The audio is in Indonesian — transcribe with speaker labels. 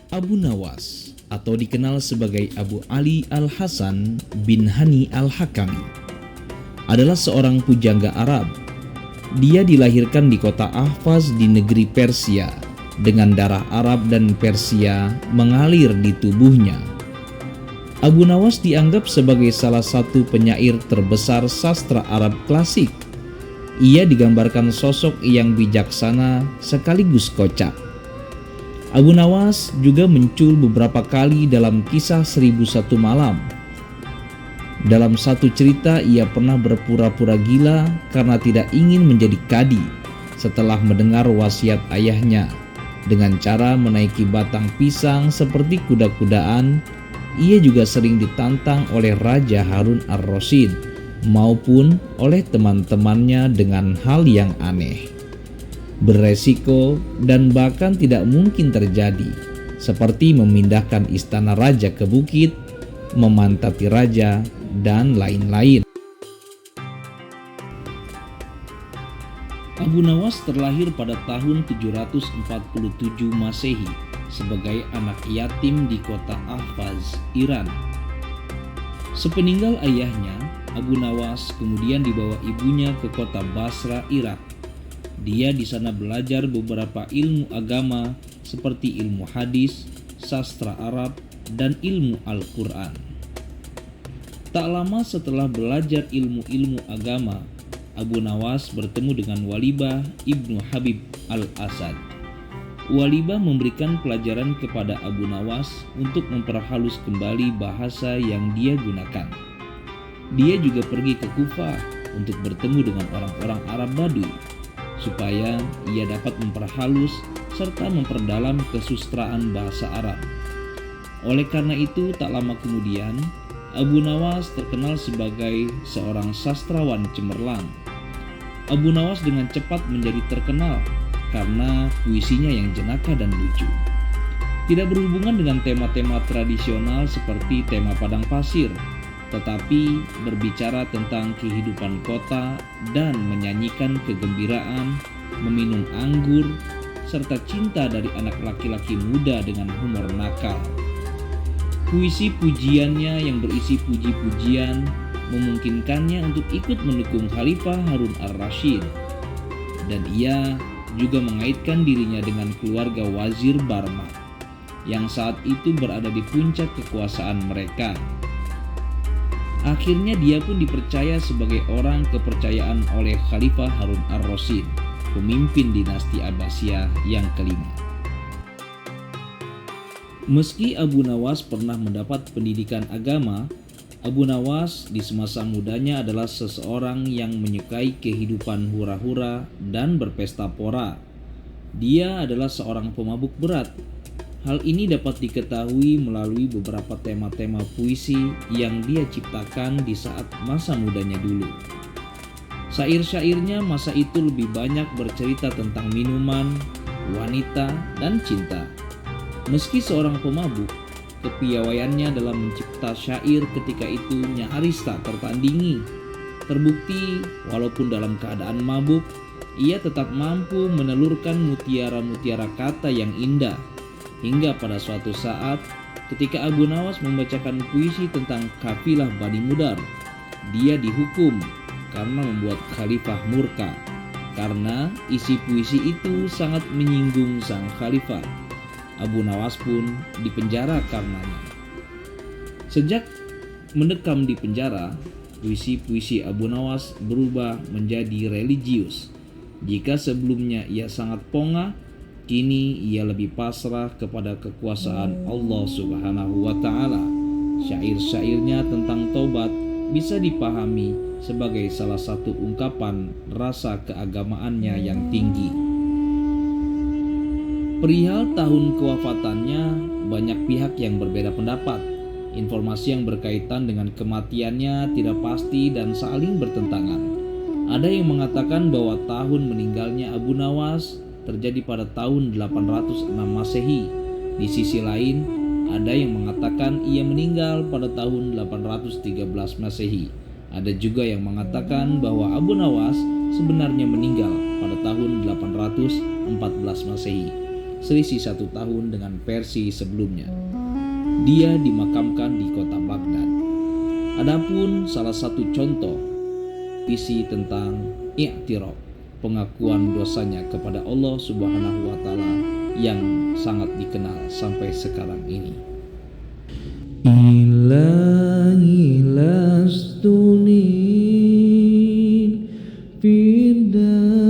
Speaker 1: Abu Nawas atau dikenal sebagai Abu Ali Al-Hasan bin Hani Al-Hakami adalah seorang pujangga Arab. Dia dilahirkan di kota Ahvaz di negeri Persia dengan darah Arab dan Persia mengalir di tubuhnya. Abu Nawas dianggap sebagai salah satu penyair terbesar sastra Arab klasik. Ia digambarkan sosok yang bijaksana sekaligus kocak. Abu Nawas juga muncul beberapa kali dalam kisah 1001 Malam. Dalam satu cerita, ia pernah berpura-pura gila karena tidak ingin menjadi kadi setelah mendengar wasiat ayahnya. Dengan cara menaiki batang pisang seperti kuda-kudaan, ia juga sering ditantang oleh Raja Harun ar-Rasyid maupun oleh teman-temannya dengan hal yang aneh, beresiko, dan bahkan tidak mungkin terjadi, seperti memindahkan istana raja ke bukit, memantapi raja, dan lain-lain. Abu Nawas terlahir pada tahun 747 Masehi sebagai anak yatim di kota Ahvaz, Iran. Sepeninggal ayahnya, Abu Nawas kemudian dibawa ibunya ke kota Basra, Irak. Dia di sana belajar beberapa ilmu agama seperti ilmu hadis, sastra Arab, dan ilmu Al-Quran. Tak lama setelah belajar ilmu-ilmu agama, Abu Nawas bertemu dengan Walibah ibnu Habib al-Asad. Walibah memberikan pelajaran kepada Abu Nawas untuk memperhalus kembali bahasa yang dia gunakan. Dia juga pergi ke Kufah untuk bertemu dengan orang-orang Arab Baduy, supaya ia dapat memperhalus serta memperdalam kesusastraan bahasa Arab. Oleh karena itu, tak lama kemudian, Abu Nawas terkenal sebagai seorang sastrawan cemerlang. Abu Nawas dengan cepat menjadi terkenal karena puisinya yang jenaka dan lucu. Tidak berhubungan dengan tema-tema tradisional seperti tema padang pasir, tetapi berbicara tentang kehidupan kota dan menyanyikan kegembiraan, meminum anggur, serta cinta dari anak laki-laki muda dengan humor nakal. Puisi pujiannya yang berisi puji-pujian memungkinkannya untuk ikut mendukung Khalifah Harun ar-Rasyid, dan ia juga mengaitkan dirinya dengan keluarga Wazir Barmak yang saat itu berada di puncak kekuasaan mereka. Akhirnya dia pun dipercaya sebagai orang kepercayaan oleh Khalifah Harun ar-Rasyid, pemimpin dinasti Abbasiyah yang kelima. Meski Abu Nawas pernah mendapat pendidikan agama, Abu Nawas di semasa mudanya adalah seseorang yang menyukai kehidupan hura-hura dan berpesta pora. Dia adalah seorang pemabuk berat. Hal ini dapat diketahui melalui beberapa tema-tema puisi yang dia ciptakan di saat masa mudanya dulu. Syair-syairnya masa itu lebih banyak bercerita tentang minuman, wanita, dan cinta. Meski seorang pemabuk, kepiawaiannya dalam mencipta syair ketika itu nyaris tak tertandingi. Terbukti, walaupun dalam keadaan mabuk, ia tetap mampu menelurkan mutiara-mutiara kata yang indah. Hingga pada suatu saat, ketika Abu Nawas membacakan puisi tentang kafilah Bani Mudar, dia dihukum karena membuat khalifah murka, karena isi puisi itu sangat menyinggung sang khalifah. Abu Nawas pun dipenjara karenanya. Sejak mendekam di penjara, puisi-puisi Abu Nawas berubah menjadi religius. Jika sebelumnya ia sangat pongah, kini ia lebih pasrah kepada kekuasaan Allah Subhanahu wa Ta'ala. Syair-syairnya tentang taubat bisa dipahami sebagai salah satu ungkapan rasa keagamaannya yang tinggi. Perihal tahun kewafatannya, banyak pihak yang berbeda pendapat. Informasi yang berkaitan dengan kematiannya tidak pasti dan saling bertentangan. Ada yang mengatakan bahwa tahun meninggalnya Abu Nawas terjadi pada tahun 806 Masehi. Di sisi lain, ada yang mengatakan ia meninggal pada tahun 813 Masehi. Ada juga yang mengatakan bahwa Abu Nawas sebenarnya meninggal pada tahun 814 Masehi. selisih 1 tahun dengan versi sebelumnya. Dia dimakamkan di kota Baghdad. Adapun salah satu contoh isi tentang i'tiraf, pengakuan dosanya kepada Allah Subhanahu wa taala yang sangat dikenal sampai sekarang ini.
Speaker 2: Ilahi lastuni firdausi